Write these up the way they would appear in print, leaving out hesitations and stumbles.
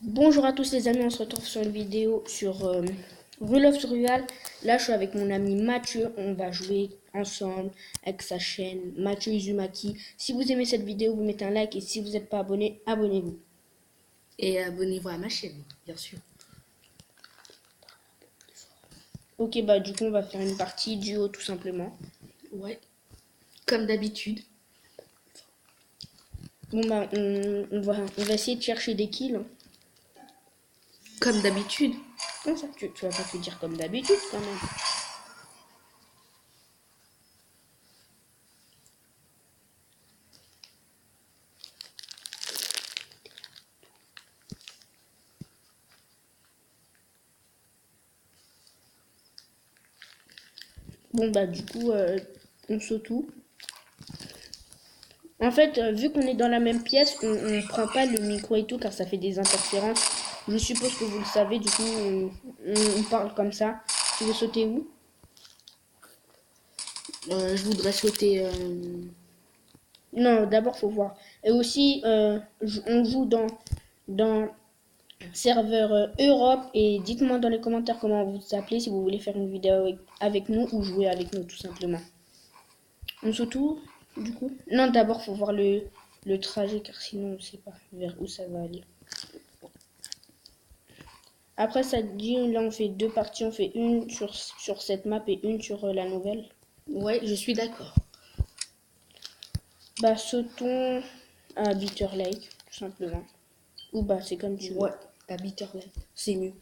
Bonjour à tous les amis, on se retrouve sur une vidéo sur Rule of Survival. Là je suis avec mon ami Mathieu, on va jouer ensemble avec sa chaîne Mathieu Uzumaki. Si vous aimez cette vidéo, vous mettez un like et si vous n'êtes pas abonné, abonnez-vous. Et abonnez-vous à ma chaîne, bien sûr. Ok, bah du coup on va faire une partie duo tout simplement. Ouais, comme d'habitude. Bon bah on va essayer de chercher des kills. Comme d'habitude. Comment ça, tu vas pas te dire comme d'habitude quand même. Bon bah du coup on saute tout. En fait, vu qu'on est dans la même pièce, on ne prend pas le micro et tout car ça fait des interférences. Je suppose que vous le savez, du coup, on parle comme ça. Tu veux sauter où? Je voudrais sauter. Non, d'abord, faut voir. Et aussi, on joue dans serveur Europe. Et dites-moi dans les commentaires comment vous vous appelez si vous voulez faire une vidéo avec nous ou jouer avec nous, tout simplement. On saute où, du coup? Non, d'abord, faut voir le trajet car sinon, on ne sait pas vers où ça va aller. Après, ça dit, là, on fait deux parties. On fait une sur cette map et une sur la nouvelle. Ouais, je suis d'accord. Bah, sautons à Bitter Lake, tout simplement. Ou bah, c'est comme tu veux. Ouais, à Bitter Lake, c'est mieux.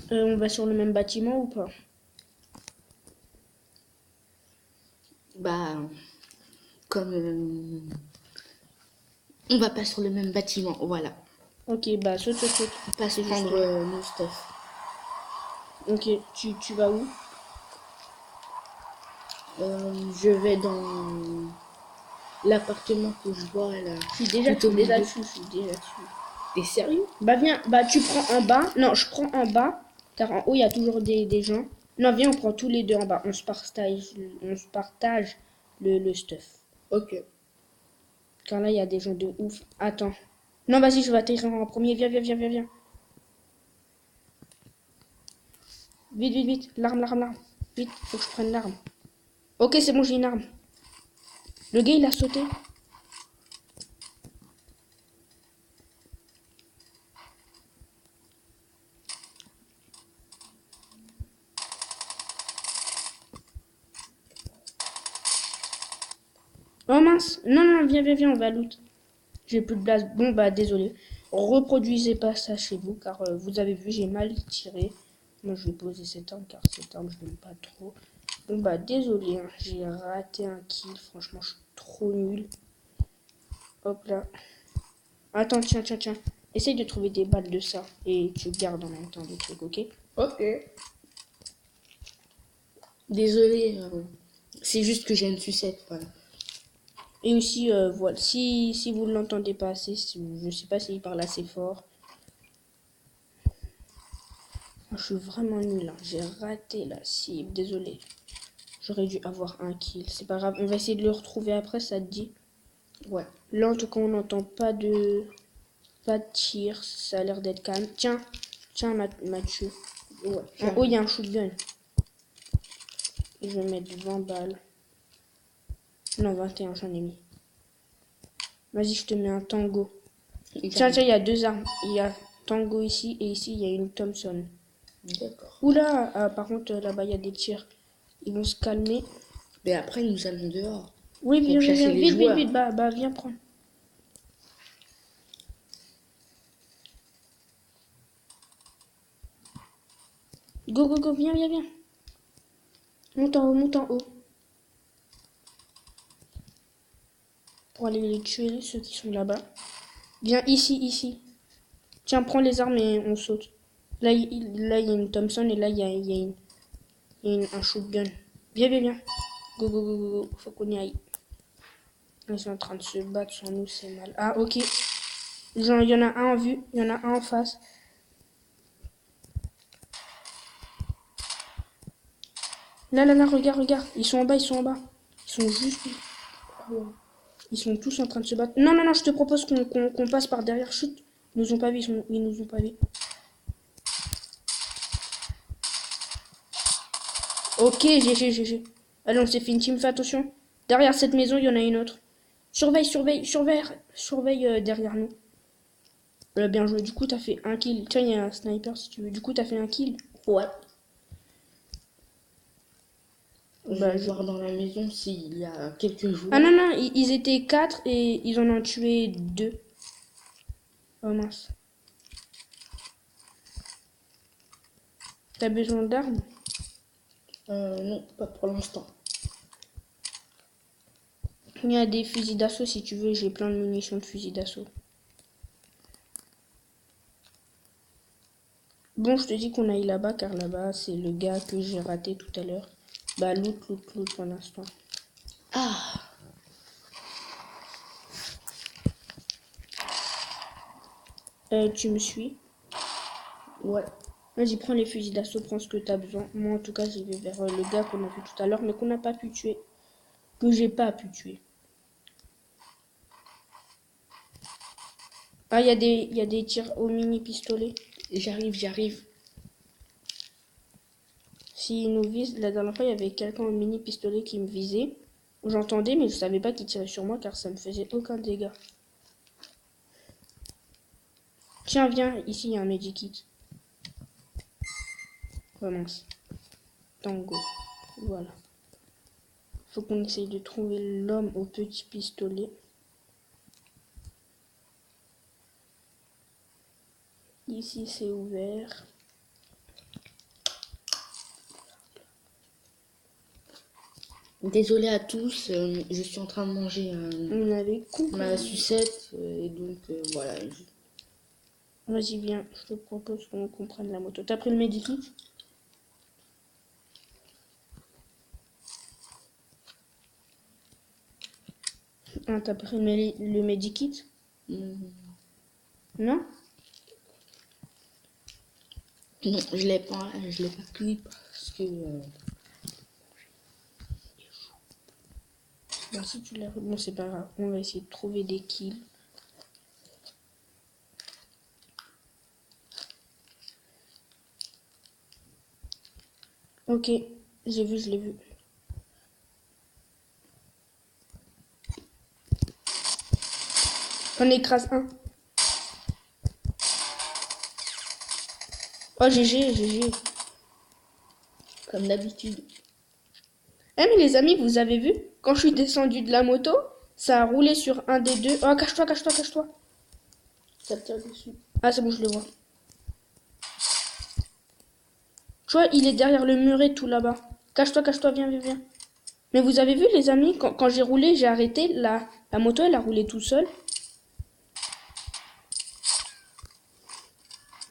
On va sur le même bâtiment ou pas? Bah, comme on va pas sur le même bâtiment, voilà. Ok, bah, saute. On va se C'est juste prendre là. nos stuff. Ok, tu vas où? Je vais dans l'appartement que je vois là. Je suis déjà Tout au dessus, milieu. je suis déjà dessus. T'es sérieux? Bah, viens, bah, tu prends en bas. Non, je prends en bas, car en haut, il y a toujours des gens. Non, viens, on prend tous les deux en bas. On se partage le stuff. Ok. Car là, il y a des gens de ouf. Attends. Non, vas-y, je vais atterrir en premier. Viens. Vite. L'arme. Vite, faut que je prenne l'arme. Ok, c'est bon, j'ai une arme. Le gars, il a sauté. Oh mince. Non, viens, on va loot. J'ai plus de place. Bon, bah, désolé. Reproduisez pas ça chez vous, car vous avez vu, j'ai mal tiré. Moi, je vais poser cette arme, car cette arme, je n'aime pas trop. Bon, bah, désolé, hein, j'ai raté un kill. Franchement, je suis trop nul. Hop là. Attends, tiens. Essaye de trouver des balles de ça. Et tu gardes en même temps le truc, ok? Ok. Désolé, c'est juste que j'ai une sucette, voilà. Et aussi, voilà, si vous ne l'entendez pas assez, je sais pas s'il parle assez fort. Je suis vraiment nul, hein. J'ai raté la cible, désolé. J'aurais dû avoir un kill, c'est pas grave. On va essayer de le retrouver après, ça te dit? Ouais. Là, en tout cas, on n'entend pas de tir, ça a l'air d'être calme. Tiens, Mathieu. Ouais. En haut, il y a un shotgun. Et je vais mettre 20 balles. Non, 21, j'en ai mis. Vas-y, je te mets un tango. Tiens, il y a deux armes. Il y a tango ici et ici, il y a une Thompson. D'accord. Oula, par contre, là-bas, il y a des tirs. Ils vont se calmer. Mais après, nous allons dehors. Oui, Pour chasser les joueurs. vite. Bah, viens prendre. Go, viens. Monte en haut. Pour aller les tuer, ceux qui sont là-bas. Viens ici. Tiens, prends les armes et on saute. Là, il y a une Thompson et là, il y a un shotgun. Viens. Go. Faut qu'on y aille. Ils sont en train de se battre sur nous, c'est mal. Ah, ok. Genre, il y en a un en vue, il y en a un en face. Là, là, là, regarde, regarde. Ils sont en bas, ils sont en bas. Ils sont juste... Ils sont tous en train de se battre. Non, non, non, je te propose qu'on passe par derrière. Chut. Ils nous ont pas vus, ils nous ont pas vus. Ok, GG. Allez, on s'est fait une team, fais attention. Derrière cette maison, il y en a une autre. Surveille derrière nous. Bien joué. Du coup, t'as fait un kill. Tiens, il y a un sniper si tu veux. Du coup, t'as fait un kill. Ouais. Je Bah, vais voir dans la maison s'il y a quelques joueurs. Ah non, non, ils étaient 4 et ils en ont tué 2. Oh mince. T'as besoin d'armes? Non, pas pour l'instant. Il y a des fusils d'assaut si tu veux. J'ai plein de munitions de fusils d'assaut. Bon, je te dis qu'on aille là-bas car là-bas, c'est le gars que j'ai raté tout à l'heure. Bah, loot pour l'instant. Ah, Tu me suis? ouais. Vas-y, prends les fusils d'assaut, prends ce que t'as besoin. Moi, en tout cas, j'y vais vers le gars qu'on a vu tout à l'heure, mais qu'on n'a pas pu tuer. Que j'ai pas pu tuer. Ah, il y a des tirs au mini-pistolet. J'arrive. S'il nous vise, la dernière fois, il y avait quelqu'un au mini-pistolet qui me visait. J'entendais, mais je savais pas qu'il tirait sur moi car ça me faisait aucun dégât. Tiens, viens, ici, il y a un medikit. Oh mince. Tango. Voilà. Faut qu'on essaye de trouver l'homme au petit pistolet. Ici, c'est ouvert. Désolé à tous, je suis en train de manger On avait ma compris. sucette et donc voilà. Vas-y, viens. Je te propose qu'on prenne la moto. T'as pris le medikit? Ah, t'as pris le medikit? Hmm, Non? non, je l'ai pas pris parce que Bah, si tu l'as... Bon, c'est pas grave. On va essayer de trouver des kills. Ok, j'ai vu, je l'ai vu. On écrase un. Oh, GG. comme d'habitude. Eh, mais les amis, vous avez vu? Quand je suis descendu de la moto, ça a roulé sur un des deux. Oh, cache-toi. Ça tire dessus. Ah, c'est bon, je le vois. Tu vois, il est derrière le muret tout là-bas. Cache-toi, viens. Mais vous avez vu, les amis, quand j'ai roulé, j'ai arrêté. La moto, elle a roulé tout seul.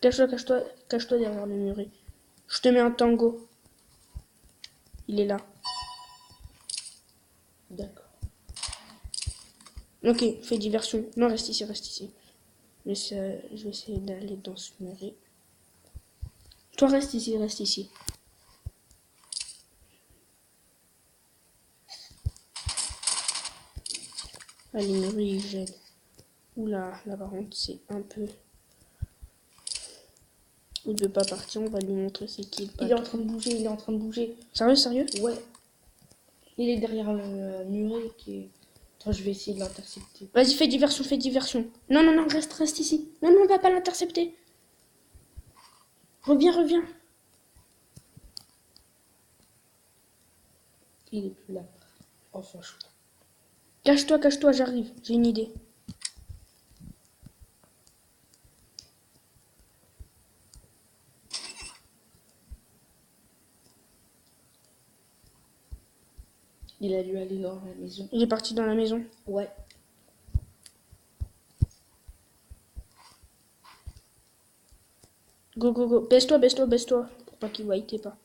Cache-toi derrière le muret. Je te mets un tango. Il est là. D'accord. Ok, fais diversion. Non, reste ici. Mais je vais essayer d'aller dans ce muret. Toi, reste ici. Ah, les murets, ils gèlent. Oula, là par contre, c'est un peu... Il veut pas partir, on va lui montrer c'est qui le Il est en patron. train de bouger. Sérieux? Ouais. Il est derrière le muret qui est... Attends, je vais essayer de l'intercepter. Vas-y, fais diversion. Non, reste ici. Non, on va pas l'intercepter. Reviens. Il est plus là. Enfin, je... Cache-toi, j'arrive. J'ai une idée. Il a dû aller dans la maison. Il est parti dans la maison. Ouais. Go. Baisse-toi. Pour pas qu'il voie tes pas.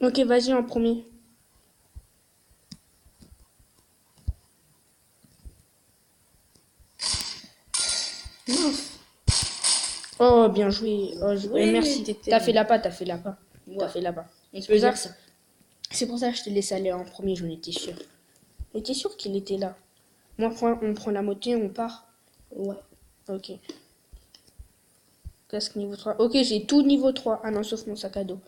Ok, vas-y en premier. bien joué. Oh, Oui, merci. t'étais- T'as fait la-bas, t'as fait la-bas. Ouais. T'as fait la-bas. On C'est peut pour ça- dire ça. C'est pour ça que je te laisse aller en premier, j'en étais sûr. J'étais sûr qu'il était là. Moi, on prend la moto et on part. Ouais. Ok. Casque niveau 3. Ok, j'ai tout niveau 3. Ah non, sauf mon sac à dos.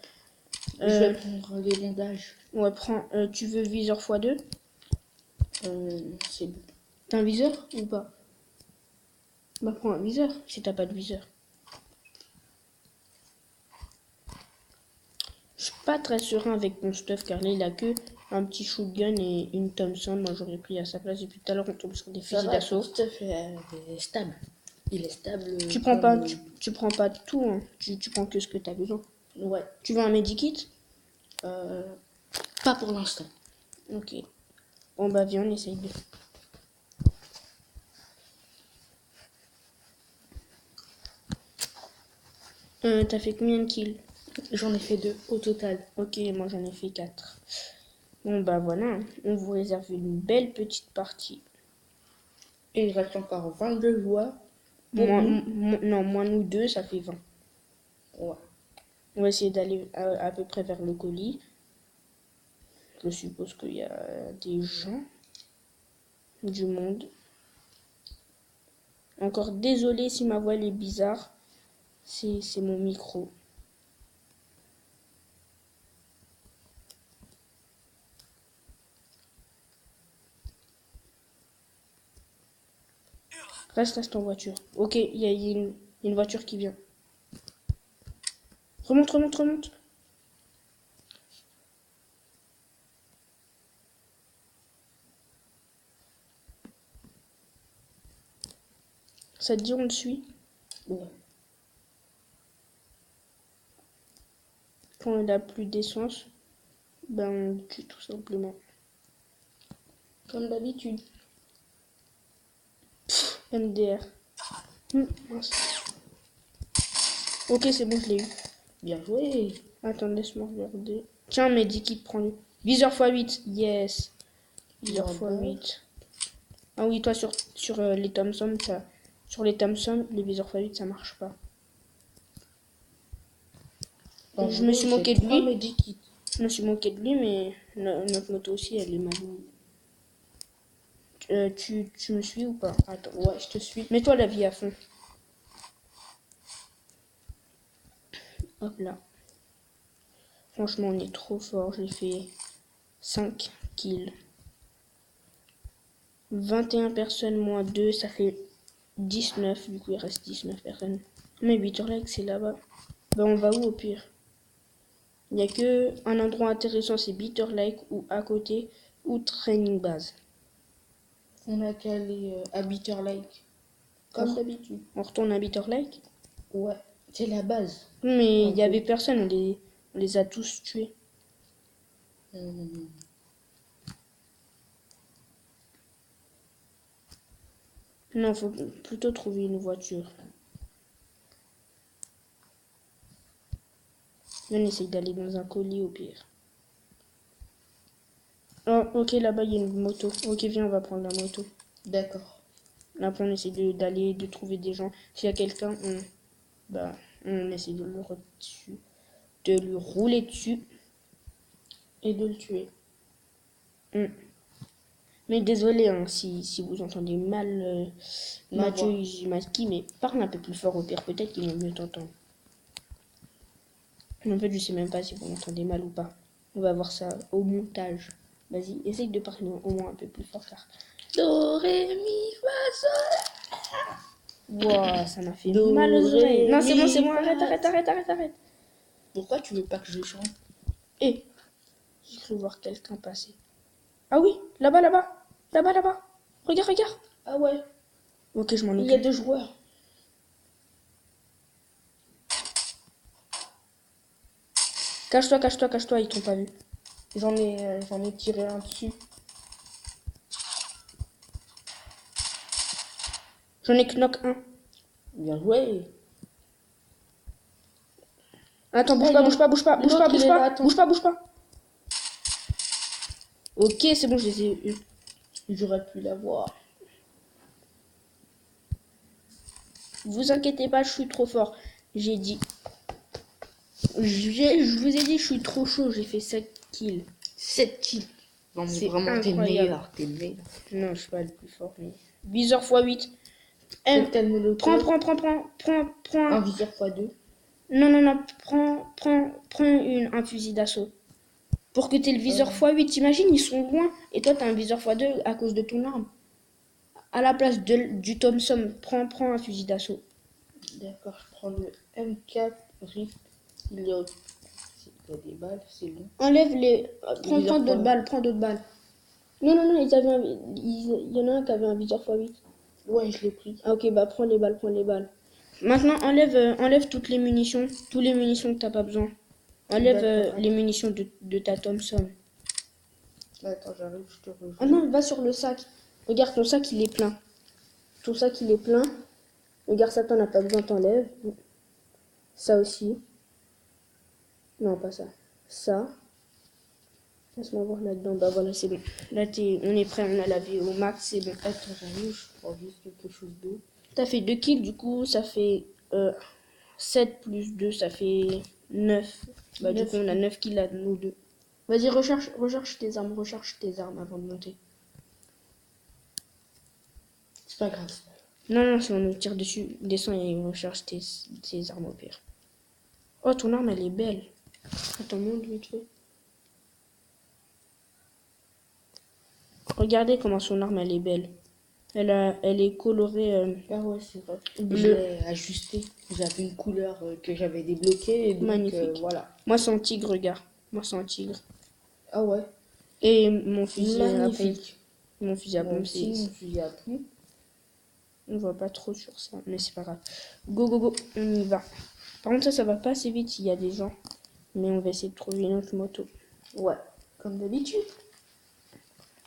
Je vais prendre les bandages. Ouais, prends. Tu veux viseur x2? C'est bon. T'as un viseur ou pas? Bah, prends un viseur si t'as pas de viseur. Je suis pas très serein avec mon stuff car là il a que un petit shotgun et une Thompson. Moi j'aurais pris à sa place depuis tout à l'heure on tombe sur des Ça fusils va, d'assaut. ton stuff est stable. Il est stable. Tu prends pas, comme- tu prends pas tout, hein. Tu prends que ce que t'as besoin. Ouais. Tu veux un medikit? Pas pour l'instant. Ok. Bon bah viens on essaye de. T'as fait combien de kills? J'en ai fait 2 au total. Ok, moi j'en ai fait 4. Bon bah voilà, on vous réserve une belle petite partie. Et il reste encore 22 joueurs. Pour nous. Non, moins nous deux, ça fait 20. Ouais. On va essayer d'aller à peu près vers le colis. Je suppose qu'il y a des gens, du monde. Encore désolé si ma voix est bizarre. C'est mon micro. Reste en voiture. Ok, il y a une voiture qui vient. Remonte, remonte, remonte. Ça te dit on le suit? Ouais. Quand il n'a plus d'essence, ben on le tue tout simplement. Comme d'habitude. MDR. Mince. Ok, c'est bon, je l'ai eu. Bien joué. Attends, laisse-moi regarder. Tiens, medikit, prends-le. Viseur x8, yes. Viseur x8. Ah oui, toi, sur les Thompson, sur les Thompson, les viseurs x8, ça marche pas. Je me suis moqué de lui. Je me suis moqué de lui, mais notre moto aussi, elle est mal. Tu me suis ou pas? Attends, Ouais, je te suis. mets-toi la vie à fond. Hop là. Franchement, on est trop fort. J'ai fait 5 kills. 21 personnes moins 2, ça fait 19. Du coup, il reste 19 personnes. Mais Bitter Lake, c'est là-bas. Ben, on va où au pire? Il n'y a que un endroit intéressant, c'est Bitter Lake ou à côté ou Training Base. On a qu'à aller à Bitter Lake. Comme d'habitude. On retourne à Bitter Lake? Ouais, c'est la base. Mais il y avait personne, on les a tous tués. Non, faut plutôt trouver une voiture. On essaye d'aller dans un colis au pire. Oh, ok, là-bas, il y a une moto. Ok, viens, on va prendre la moto. D'accord. Après, on essaie de trouver des gens. S'il y a quelqu'un, on essaie de lui rouler dessus. Et de le tuer. Mais désolé hein, si vous entendez mal Mathieu voix. Uzumaki, mais parle un peu plus fort au pire, peut-être qu'ils vont mieux t'entendre. En fait, je sais même pas si vous m'entendez mal ou pas. On va voir ça au montage. Vas-y, essaye de parler au moins un peu plus fort car. Do, ré, mi, fa, sol. Wow, ça m'a fait Do, mal aux oreilles. ré, Non, c'est bon, mi, arrête. Pourquoi tu veux pas que je chante? Hé, j'ai cru voir quelqu'un passer. Ah oui, là-bas. Regarde. Ah ouais, Ok, je m'en il y a occupe. 2 joueurs. Cache-toi, ils t'ont pas vu. J'en ai tiré un dessus. J'en ai knock un. Bien joué. Attends, bouge pas. Ok, c'est bon, je les ai eu. J'aurais pu l'avoir. Vous inquiétez pas, je suis trop fort. J'ai dit. Je vous ai dit, je suis trop chaud. J'ai fait 7 kills. 7 kills. Non, mais C'est vraiment, t'es le incroyable. meilleur. T'es le meilleur. Non, je suis pas le plus fort. Mais... Viseur x8. Cocktail molotov. Prends. Un viseur x2. Non. Prends un fusil d'assaut. Pour que tu aies le viseur x8. T'imagines, ils sont loin. Et toi, tu as un viseur x2 à cause de ton arme. À la place du Thompson, prends un fusil d'assaut. D'accord, je prends le M4 RIP. Il y a des balles, c'est long. Enlève les. Prends viseur d'autres x8. balles. Non, ils avaient il y en a un qui avait un viseur x8. Ouais, je l'ai pris. Ah, ok, bah prends les balles. Maintenant, enlève toutes les munitions. Tous les munitions que t'as pas besoin. Enlève les munitions de ta Thompson. Attends, j'arrive, je te rejoins. Ah non, va sur le sac. Regarde, ton sac, il est plein. Ton sac, il est plein. Regarde, ça, t'en as pas besoin, t'enlèves. Ça aussi. Non, pas ça. Ça. Laisse-moi voir là-dedans. Bah voilà, c'est bon. Là, on est prêt, on a lavé au max, c'est bon. Attends, j'arrive, je prends juste quelque chose d'eau. T'as fait 2 kills, du coup, ça fait 7 plus 2, ça fait 9. Bah, du coup, on a 9 kills à nous deux. Vas-y, recherche tes armes avant de monter. C'est pas grave. Non, si on nous tire dessus, descends et recherche tes armes au pire. Oh, ton arme, elle est belle. Attends, monte vite fait. Regardez comment son arme, elle est belle. Elle est colorée. Ah ouais, c'est vrai. Je l'ai ajusté. J'avais une couleur que j'avais débloquée. Et donc, magnifique. voilà. Moi, c'est un tigre, regarde. Moi, c'est un tigre. Ah ouais. Et mon fusil Magnifique. à pompe. Mon fusil à pompe, Mon fusil à pompe. On voit pas trop sur ça, mais c'est pas grave. Go, on y va. Par contre, ça va pas assez vite, il y a des gens. Mais on va essayer de trouver une autre moto. Ouais, comme d'habitude.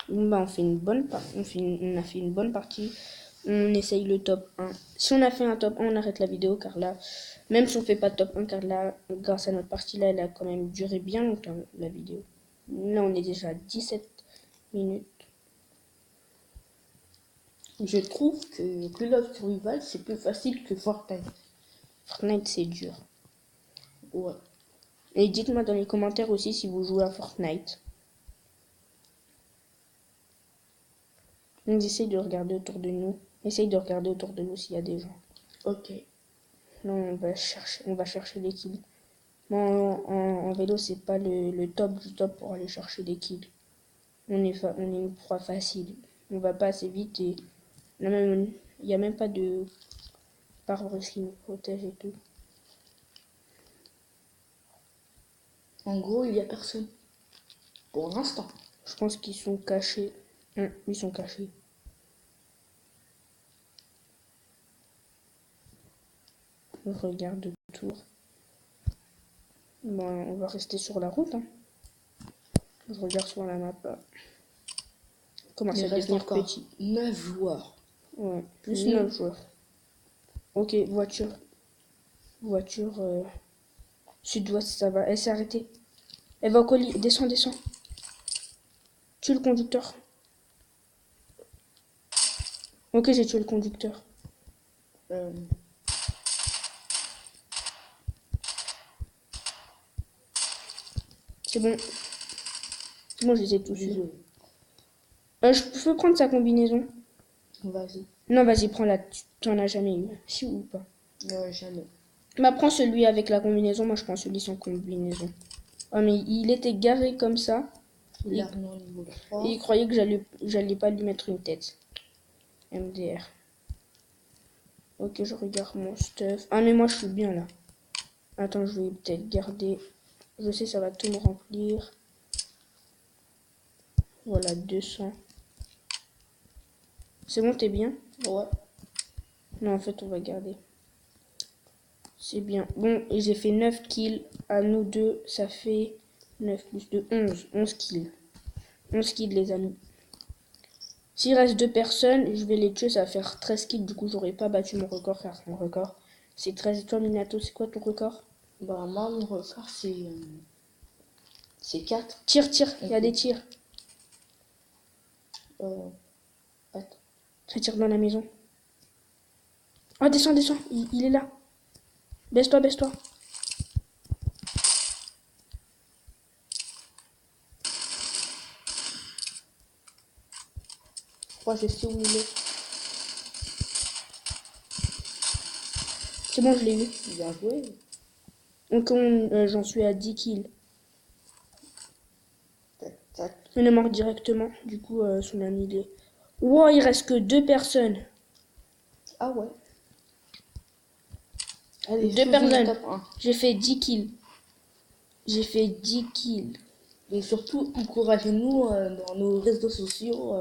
Bon, bah, on a fait une bonne partie. On essaye le top 1. Si on a fait un top 1, on arrête la vidéo, car là, même si on fait pas de top 1, car là, grâce à notre partie là, elle a quand même duré bien longtemps, la vidéo. Là, on est déjà à 17 minutes. Je trouve que Call of Survival, c'est plus facile que Fortnite. Fortnite, c'est dur. Ouais. Et dites-moi dans les commentaires aussi si vous jouez à Fortnite. On essaye de regarder autour de nous. Essaye de regarder autour de nous s'il y a des gens. Ok. Là, on va chercher des kills. Moi, en vélo, c'est pas le top du top pour aller chercher des kills. On est une proie facile. On va pas assez vite et il n'y a même pas de pare-brise qui nous protège et tout. En gros, il y a personne. Pour l'instant. Je pense qu'ils sont cachés. Ils sont cachés. Je regarde autour. Bon, on va rester sur la route. Hein. Je regarde sur la map. Commence à devenir petit. 9 joueurs. Ouais, plus 9 joueurs. Ok, voiture. Sud-ouest, ça va. Elle s'est arrêtée. Elle va au colis. Descends. Tue le conducteur. Ok, j'ai tué le conducteur. C'est bon. Je les ai tous tués. Je peux prendre sa combinaison? Vas-y. Non, vas-y, prends-la. Tu en as jamais eu. Si ou pas? Jamais. Bah, prends celui avec la combinaison. Moi, je prends celui sans combinaison. Oh, mais il était garé comme ça. Il a niveau 3. Et il croyait que j'allais pas lui mettre une tête. MDR. Ok, je regarde mon stuff. Ah, mais moi, je suis bien là. Attends, je vais peut-être garder. Je sais, ça va tout me remplir. Voilà, 200. C'est bon, t'es bien? Ouais. Non, en fait, on va garder. C'est bien. Bon, et j'ai fait 9 kills. À nous deux, ça fait 9 plus 2, 11. 11 kills. 11 kills, les amis. S'il reste 2 personnes, je vais les tuer. Ça va faire 13 kills. Du coup, j'aurais pas battu mon record, car mon record, c'est 13. Et toi, Minato, c'est quoi ton record? Bah, moi, mon record, c'est 4. Tire. Il y a des tirs. Attends. Ça tire dans la maison. Oh, descends. Il est là. Baisse-toi, baisse-toi. Je crois que je sais où il est. C'est bon, je l'ai eu. Bien joué. Donc, j'en suis à 10 kills. Tac, tac. Il est mort directement. Du coup, son ami, il est... Wow, il reste que 2 personnes. Ah ouais. Allez, 2 faisons le personnes. top 1. J'ai fait 10 kills. J'ai fait 10 kills. Et surtout, encouragez-nous dans nos réseaux sociaux,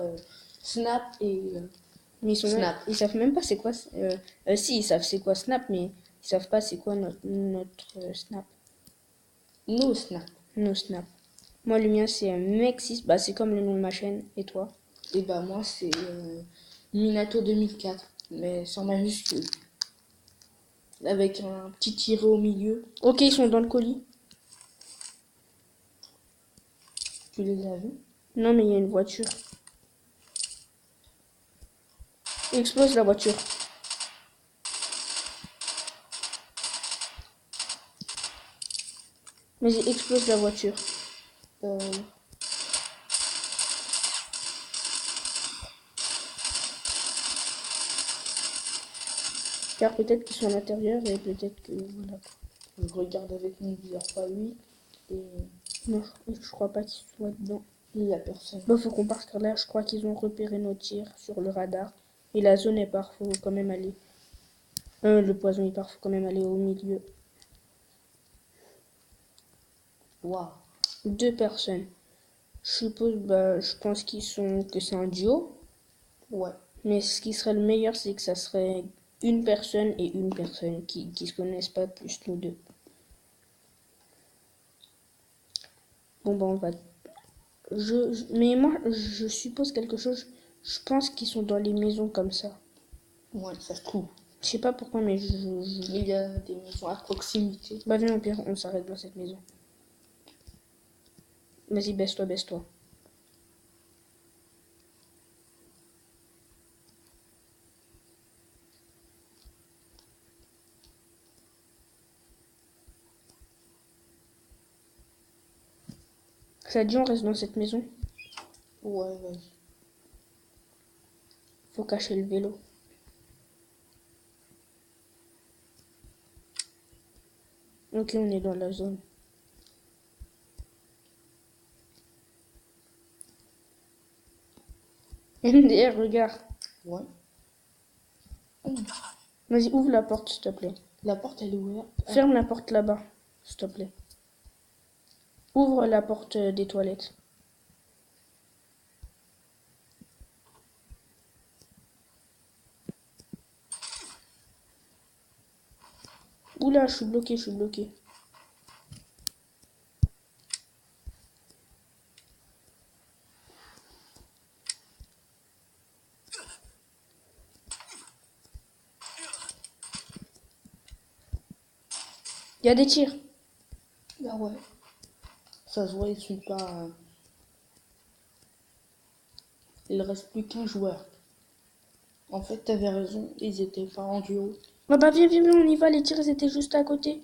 Snap et Mais Snap. ils savent même pas c'est quoi. Si, ils savent c'est quoi Snap, mais ils savent pas c'est quoi notre Snap. Nos Snap. Nos Snap. Moi, le mien, c'est Mexis. Bah, c'est comme le nom de ma chaîne. Et toi? Et bah moi, c'est Minato 2004, mais sans majuscule. Avec un petit tiret au milieu. Ok, ils sont dans le colis. Tu les as vus? Non, mais il y a une voiture. Explose la voiture. Vas-y, explose la voiture. Euh, Car peut-être qu'ils sont à l'intérieur et peut-être que... Voilà. je regarde avec mon viseur x8 et Non, je crois pas qu'ils soient dedans. il n'y a personne. Bon, faut qu'on parte car là, je crois qu'ils ont repéré nos tirs sur le radar. Et la zone est part, faut quand même aller. Le poison est part, faut quand même aller au milieu. Waouh. 2 personnes. Je suppose, bah, je pense que c'est un duo. Ouais. Mais ce qui serait le meilleur, c'est que ça serait une personne et une personne qui se connaissent pas, plus nous deux. Bon, bah, on va... Mais moi, je suppose quelque chose. Je pense qu'ils sont dans les maisons comme ça. Ouais, ça se trouve. Je sais pas pourquoi, mais Il y a des maisons à proximité. Bah, viens, au pire, on s'arrête dans cette maison. Vas-y, baisse-toi, baisse-toi. Ça dit, on reste dans cette maison. Ouais, vas-y. Faut cacher le vélo. Ok, on est dans la zone. MDR, regarde. Ouais. Vas-y, ouvre la porte, s'il te plaît. La porte, elle est ouverte. Ferme la porte là-bas, s'il te plaît. Ouvre la porte des toilettes. Oula, je suis bloqué, je suis bloqué. Il y a des tirs. Ah ouais. Ça se voit, ils sont pas. Il reste plus qu'un joueur. En fait, t'avais raison, ils étaient pas en duo. Ah bah viens, viens, viens, on y va, les tirs ils étaient juste à côté.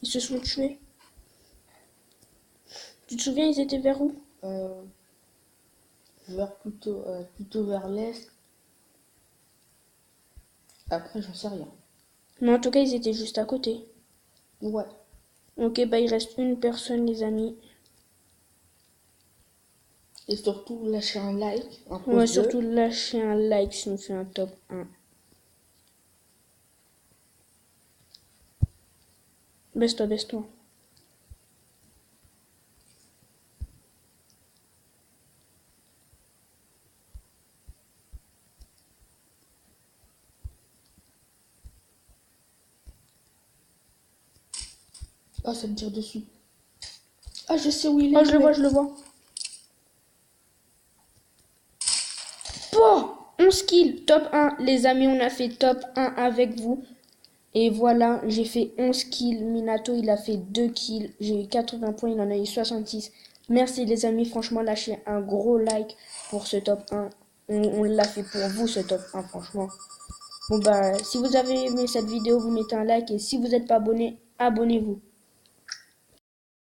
Ils se sont tués. Tu te souviens, ils étaient vers où? Euh, plutôt vers l'est. Après, j'en sais rien. Mais en tout cas, ils étaient juste à côté. Ouais. Ok, bah il reste une personne, les amis. Et surtout, lâchez un like, un pouce Ouais, bleu. surtout lâchez un like si on fait un top 1. Baisse-toi, baisse-toi. Ah, ça me tire dessus. Ah, je sais où il est. Oh, je le vois, je le vois. Oh, 11 kills, top 1. Les amis, on a fait top 1 avec vous. Et voilà, j'ai fait 11 kills. Minato, il a fait 2 kills. J'ai eu 80 points, il en a eu 66. Merci les amis, franchement, lâchez un gros like pour ce top 1. On l'a fait pour vous, ce top 1, franchement. Bon bah, si vous avez aimé cette vidéo, vous mettez un like et si vous n'êtes pas abonné, abonnez-vous.